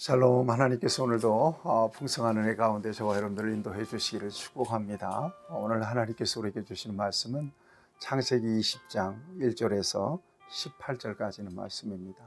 샬롬. 하나님께서 오늘도 풍성한 은혜 가운데 저와 여러분들을 인도해 주시기를 축복합니다. 오늘 하나님께서 우리에게 주시는 말씀은 창세기 20장 1절에서 18절까지는 말씀입니다.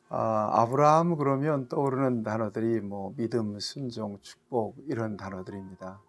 아브라함 그러면 떠오르는 단어들이 믿음, 순종, 축복 이런 단어들입니다.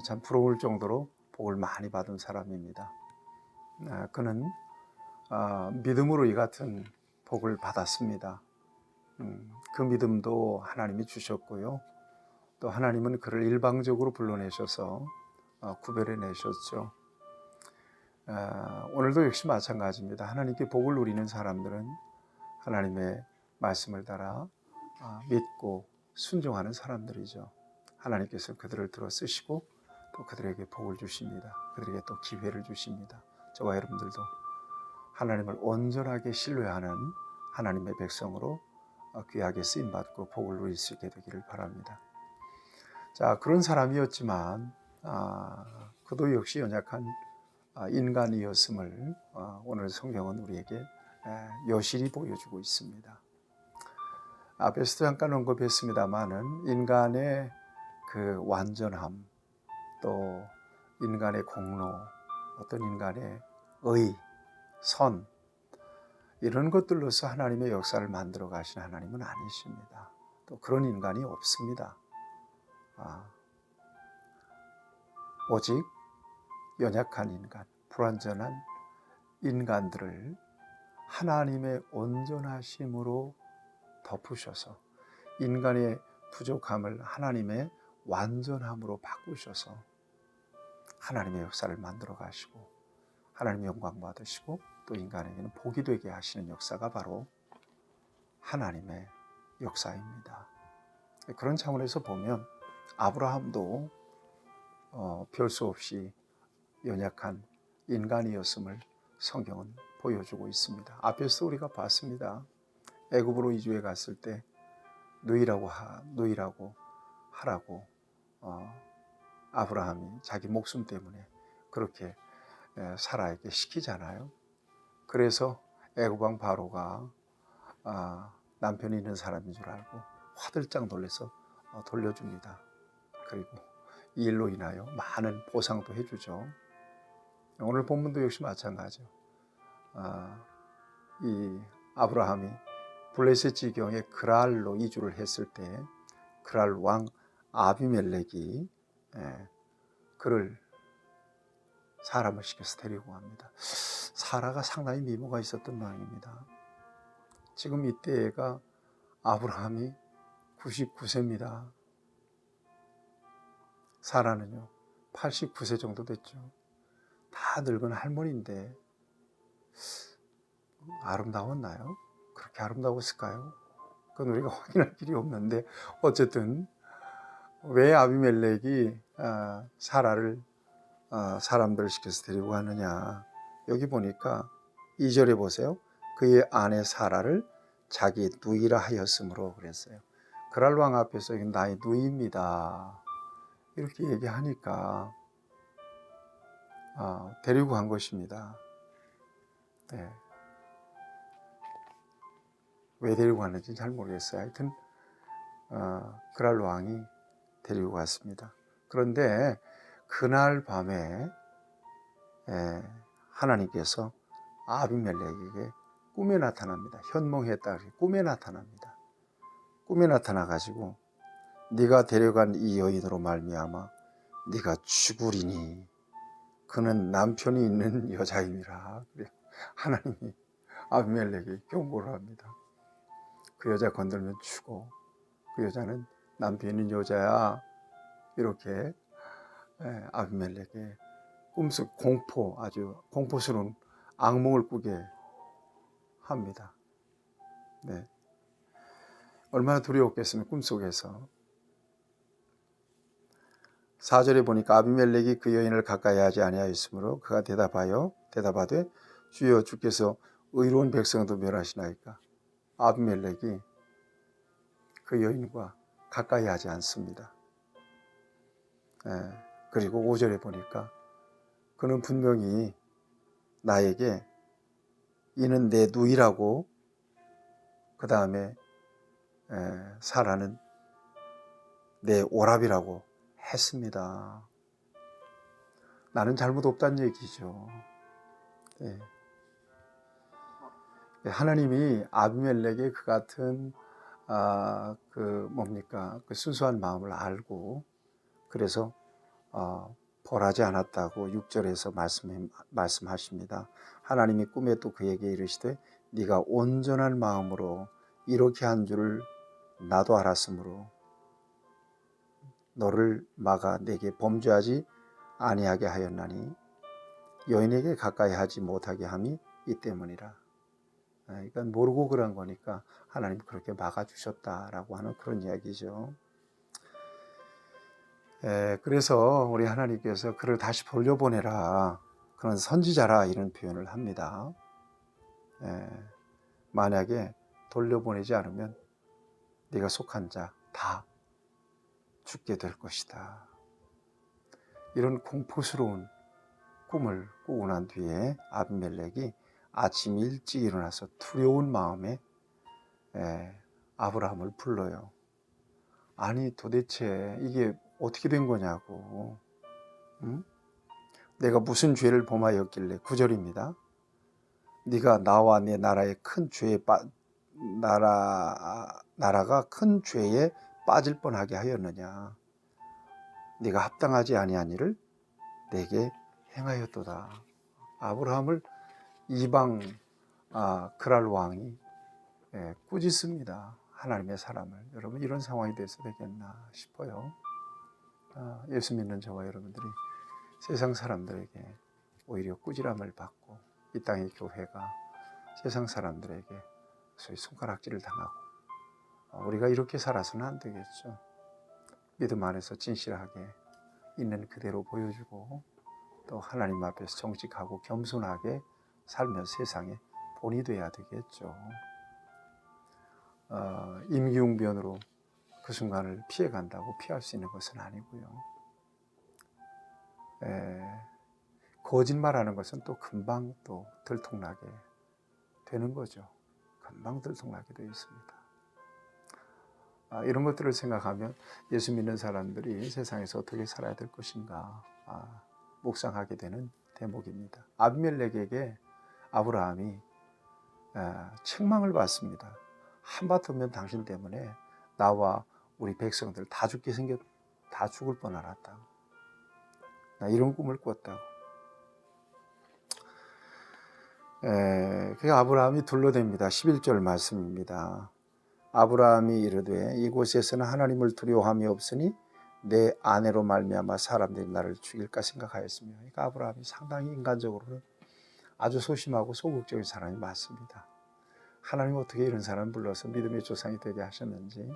참 부러울 정도로 복을 많이 받은 사람입니다. 그는 믿음으로 이 같은 복을 받았습니다. 그 믿음도 하나님이 주셨고요. 또 하나님은 그를 일방적으로 불러내셔서 구별해 내셨죠. 오늘도 역시 마찬가지입니다. 하나님께 복을 누리는 사람들은 하나님의 말씀을 따라 믿고 순종하는 사람들이죠. 하나님께서 그들을 들어 쓰시고 또 그들에게 복을 주십니다. 그들에게 또 기회를 주십니다. 저와 여러분들도 하나님을 온전하게 신뢰하는 하나님의 백성으로 귀하게 쓰임받고 복을 누릴 수 있게 되기를 바랍니다. 자, 그런 사람이었지만 그도 역시 연약한 인간이었음을 오늘 성경은 우리에게 여실히 보여주고 있습니다. 앞에서도 잠깐 언급했습니다마는 인간의 그 완전함, 또 인간의 공로, 어떤 인간의 의, 선, 이런 것들로서 하나님의 역사를 만들어 가신 하나님은 아니십니다. 또 그런 인간이 없습니다. 오직 연약한 인간, 불완전한 인간들을 하나님의 온전하심으로 덮으셔서 인간의 부족함을 하나님의 완전함으로 바꾸셔서 하나님의 역사를 만들어 가시고 하나님의 영광 받으시고 또 인간에게는 복이 되게 하시는 역사가 바로 하나님의 역사입니다. 그런 차원에서 보면 아브라함도 별 수 없이 연약한 인간이었음을 성경은 보여주고 있습니다. 앞에서 우리가 봤습니다. 애굽으로 이주해 갔을 때 누이라고 하라고 아브라함이 자기 목숨 때문에 그렇게 사라에게 시키잖아요. 그래서 애굽 왕 바로가 남편이 있는 사람인 줄 알고 화들짝 놀라서 돌려줍니다. 그리고 이 일로 인하여 많은 보상도 해주죠. 오늘 본문도 역시 마찬가지죠. 이 아브라함이 블레셋 지경에 그랄로 이주를 했을 때 그랄 왕 아비멜렉이 그를 사람을 시켜서 데리고 갑니다. 사라가 상당히 미모가 있었던 모양입니다. 지금 이때가 아브라함이 99세입니다. 사라는요 89세 정도 됐죠. 다 늙은 할머니인데 아름다웠나요? 그렇게 아름다웠을까요? 그건 우리가 확인할 필요 없는데 어쨌든 왜 아비멜렉이 사라를 사람들을 시켜서 데리고 가느냐. 여기 보니까 2절에 보세요. 그의 아내 사라를 자기 누이라 하였으므로 그랬어요. 그랄 왕 앞에서 나의 누이입니다. 이렇게 얘기하니까 데리고 간 것입니다. 네. 왜 데리고 갔는지 잘 모르겠어요. 하여튼 그랄 왕이 데리고 갔습니다. 그런데 그날 밤에 하나님께서 아비멜렉에게 꿈에 나타납니다. 현몽했다. 꿈에 나타납니다. 꿈에 나타나가지고 네가 데려간 이 여인으로 말미암아 네가 죽으리니 그는 남편이 있는 여자임이라. 하나님이 아비멜렉에게 경고를 합니다. 그 여자 건들면 죽어. 그 여자는 남편 있는 여자야. 이렇게 아비멜렉의 꿈속 아주 공포스러운 악몽을 꾸게 합니다. 네. 얼마나 두려웠겠으면 꿈속에서. 4절에 보니까 아비멜렉이 그 여인을 가까이 하지 아니하였으므로 그가 대답하되 주여 주께서 의로운 백성도 멸하시나이까. 아비멜렉이 그 여인과 가까이 하지 않습니다. 그리고 5절에 보니까 그는 분명히 나에게 이는 내 누이라고 그 다음에 사라는 내 오랍이라고 했습니다. 나는 잘못 없다는 얘기죠. 예. 하나님이 아비멜렉의 그 같은 그 순수한 마음을 알고 그래서 벌하지 않았다고 6절에서 말씀하십니다. 하나님이 꿈에 또 그에게 이르시되 네가 온전한 마음으로 이렇게 한 줄을 나도 알았으므로 너를 막아 내게 범죄하지 아니하게 하였나니 여인에게 가까이 하지 못하게 함이 이 때문이라. 그러니까 모르고 그런 거니까 하나님 그렇게 막아주셨다라고 하는 그런 이야기죠. 그래서 우리 하나님께서 그를 다시 돌려보내라, 그런 선지자라 이런 표현을 합니다. 만약에 돌려보내지 않으면 네가 속한 자 다 죽게 될 것이다. 이런 공포스러운 꿈을 꾸고 난 뒤에 아비멜렉이 아침 일찍 일어나서 두려운 마음에 아브라함을 불러요. 아니 도대체 이게 어떻게 된 거냐고. 응? 내가 무슨 죄를 범하였길래 9절입니다. 네가 나와 내 나라의 큰 죄에 나라가 큰 죄에 빠질 뻔하게 하였느냐. 네가 합당하지 아니한 일을 내게 행하였도다. 아브라함을 이방 그랄 왕이 꾸짖습니다. 하나님의 사람을. 여러분 이런 상황이 돼서 되겠나 싶어요. 예수 믿는 저와 여러분들이 세상 사람들에게 오히려 꾸지람을 받고 이 땅의 교회가 세상 사람들에게 소위 손가락질을 당하고 우리가 이렇게 살아서는 안 되겠죠. 믿음 안에서 진실하게 있는 그대로 보여주고 또 하나님 앞에서 정직하고 겸손하게 살며 세상에 본이 돼야 되겠죠. 임기응변으로 그 순간을 피해간다고 피할 수 있는 것은 아니고요. 거짓말하는 것은 또 금방 또 들통나게 되는 거죠. 금방 들통나게 되어 있습니다. 이런 것들을 생각하면 예수 믿는 사람들이 세상에서 어떻게 살아야 될 것인가 묵상하게 되는 대목입니다. 아비멜렉에게 아브라함이 책망을 받습니다. 한바탕면 당신 때문에 나와 우리 백성들 다 죽을 뻔 알았다고. 나 이런 꿈을 꿨다고. 그 아브라함이 둘러댑니다. 11절 말씀입니다. 아브라함이 이르되 이곳에서는 하나님을 두려워함이 없으니 내 아내로 말미암아 사람들이 나를 죽일까 생각하였으며. 그러니까 아브라함이 상당히 인간적으로는 아주 소심하고 소극적인 사람이 맞습니다. 하나님 어떻게 이런 사람 불러서 믿음의 조상이 되게 하셨는지.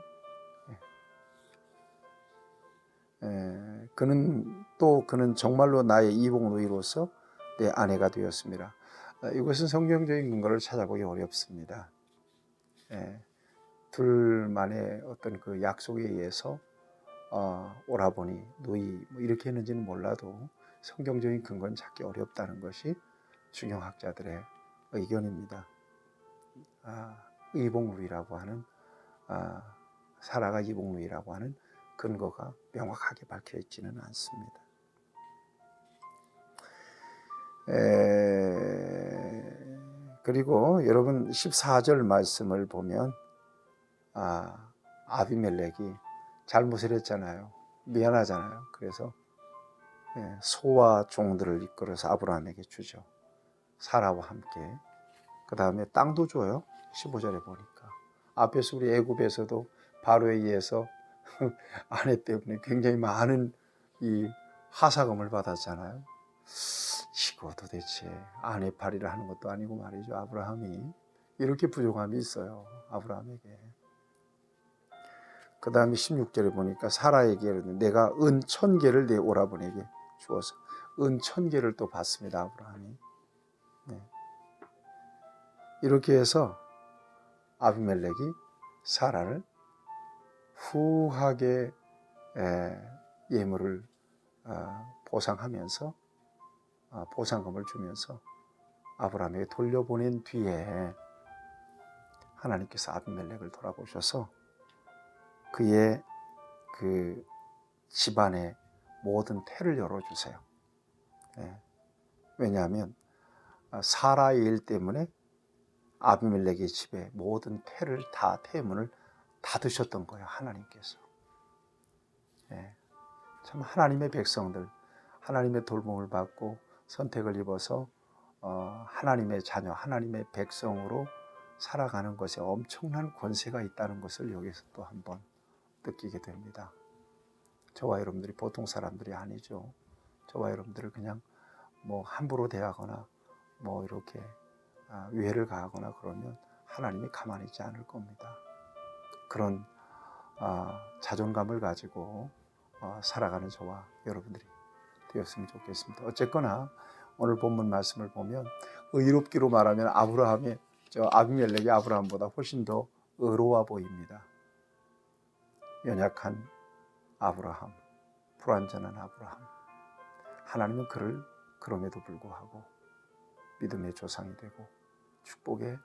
그는 정말로 나의 이복 누이로서 내 아내가 되었습니다. 이것은 성경적인 근거를 찾아보기 어렵습니다. 둘만의 어떤 그 약속에 의해서 오라버니, 누이 뭐 이렇게 했는지는 몰라도 성경적인 근거는 찾기 어렵다는 것이 중용학자들의 의견입니다. 이복누이라고 하는 사라가 이복누이라고 하는 근거가 명확하게 밝혀 있지는 않습니다. 그리고 여러분 14절 말씀을 보면 아비멜렉이 잘못을 했잖아요. 미안하잖아요. 그래서 소와 종들을 이끌어서 아브라함에게 주죠. 사라와 함께. 그 다음에 땅도 줘요. 15절에 보니까. 앞에서 우리 애굽에서도 바로에 의해서 아내 때문에 굉장히 많은 이 하사금을 받았잖아요. 이거 도대체 아내 팔이를 하는 것도 아니고 말이죠. 아브라함이 이렇게 부족함이 있어요. 아브라함에게. 그 다음에 16절에 보니까 사라에게 내가 은 1000개를 내 오라버니에게 주어서 은 1000개를 또 받습니다. 아브라함이. 이렇게 해서 아비멜렉이 사라를 후하게 예물을 보상하면서 보상금을 주면서 아브라함에게 돌려보낸 뒤에 하나님께서 아비멜렉을 돌아보셔서 그의 그 집안의 모든 태를 열어주세요. 왜냐하면 사라의 일 때문에 아비멜렉의 집에 모든 태문을 닫으셨던 거예요, 하나님께서. 참 하나님의 백성들, 하나님의 돌봄을 받고 선택을 입어서 하나님의 자녀, 하나님의 백성으로 살아가는 것에 엄청난 권세가 있다는 것을 여기서 또 한번 느끼게 됩니다. 저와 여러분들이 보통 사람들이 아니죠. 저와 여러분들을 그냥 함부로 대하거나 이렇게 위해를 가하거나 그러면 하나님이 가만히 있지 않을 겁니다. 그런 자존감을 가지고 살아가는 저와 여러분들이 되었으면 좋겠습니다. 어쨌거나 오늘 본문 말씀을 보면 의롭기로 말하면 아비멜렉이 아브라함보다 훨씬 더 의로워 보입니다. 연약한 아브라함, 불완전한 아브라함. 하나님은 그를 그럼에도 불구하고 믿음의 조상이 되고 축복의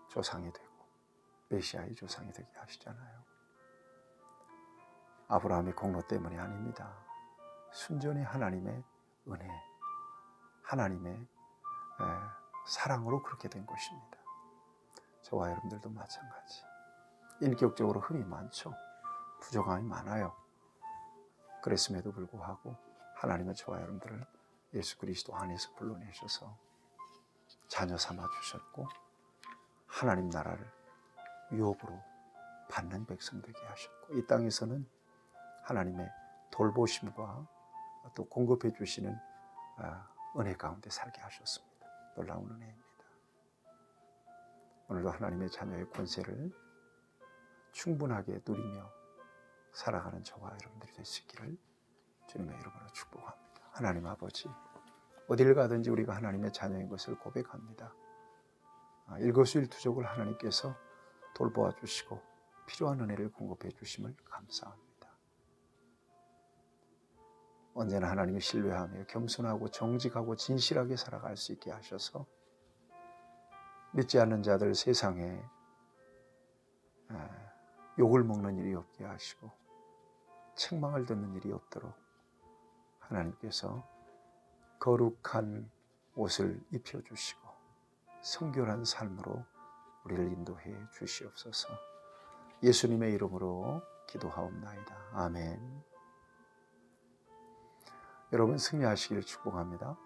조상이 되고 메시아의 조상이 되게 하시잖아요. 아브라함의 공로 때문이 아닙니다. 순전히 하나님의 은혜, 하나님의 사랑으로 그렇게 된 것입니다. 저와 여러분들도 마찬가지. 인격적으로 흠이 많죠. 부족함이 많아요. 그랬음에도 불구하고 하나님은 저와 여러분들을 예수 그리스도 안에서 불러내셔서 자녀 삼아 주셨고 하나님 나라를 유업으로 받는 백성 되게 하셨고 이 땅에서는 하나님의 돌보심과 또 공급해 주시는 은혜 가운데 살게 하셨습니다. 놀라운 은혜입니다. 오늘도 하나님의 자녀의 권세를 충분하게 누리며 살아가는 저와 여러분들이 될 수 있기를 주님의 이름으로 축복합니다. 하나님 아버지, 어딜 가든지 우리가 하나님의 자녀인 것을 고백합니다. 일거수일투족을 하나님께서 돌보아 주시고 필요한 은혜를 공급해 주심을 감사합니다. 언제나 하나님을 신뢰하며 겸손하고 정직하고 진실하게 살아갈 수 있게 하셔서 믿지 않는 자들 세상에 욕을 먹는 일이 없게 하시고 책망을 듣는 일이 없도록 하나님께서 거룩한 옷을 입혀주시고 성결한 삶으로 우리를 인도해 주시옵소서. 예수님의 이름으로 기도하옵나이다. 아멘. 여러분 승리하시기를 축복합니다.